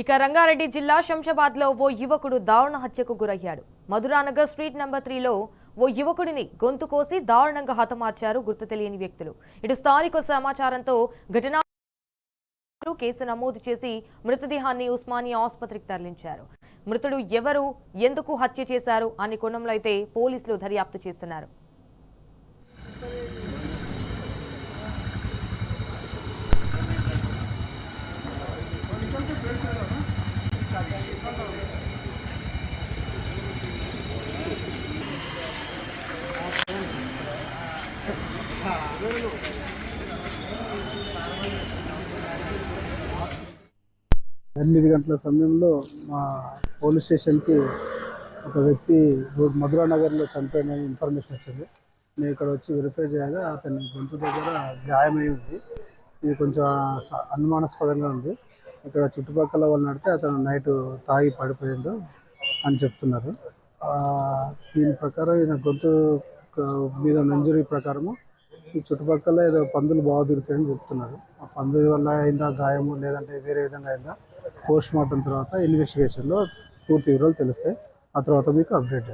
ఇక రంగారెడ్డి జిల్లా శంషాబాద్లో ఓ యువకుడు దారుణ హత్యకు గురయ్యాడు. మధురానగర్ స్ట్రీట్ నంబర్ 3లో ఓ యువకుడిని గొంతు కోసి దారుణంగా హతమార్చారు గుర్తు తెలియని వ్యక్తులు. ఇటు స్థానిక సమాచారంతో ఘటనా కేసు నమోదు చేసి మృతదేహాన్ని ఉస్మానియా ఆసుపత్రికి తరలించారు. మృతుడు ఎవరు, ఎందుకు హత్య చేశారు అనే కోణంలో అయితే పోలీసులు దర్యాప్తు చేస్తున్నారు. ఎనిమిది గంటల సమయంలో మా పోలీస్ స్టేషన్కి ఒక వ్యక్తి మధురా నగర్లో చనిపోయిన ఇన్ఫర్మేషన్ వచ్చింది. నేను ఇక్కడ వచ్చి వెరిఫై చేయగా అతని గొంతు దగ్గర గాయమై ఉంది. ఇది కొంచెం అనుమానాస్పదంగా ఉంది. ఇక్కడ చుట్టుపక్కల వాళ్ళు నడితే అతను నైట్ తాగి పడిపోయిండు అని చెప్తున్నారు. దీని ప్రకారం ఈయన గొంతు మీద ఇంజరీ ప్రకారము ఈ చుట్టుపక్కల ఏదో పందులు బాగా దొరుకుతాయని చెప్తున్నారు. ఆ పందు వల్ల అయిందా గాయము, లేదంటే వేరే విధంగా అయిందా పోస్ట్ మార్టం తర్వాత ఇన్వెస్టిగేషన్లో పూర్తి వివరాలు తెలుస్తాయి. ఆ తర్వాత మీకు అప్డేట్ చేస్తాను.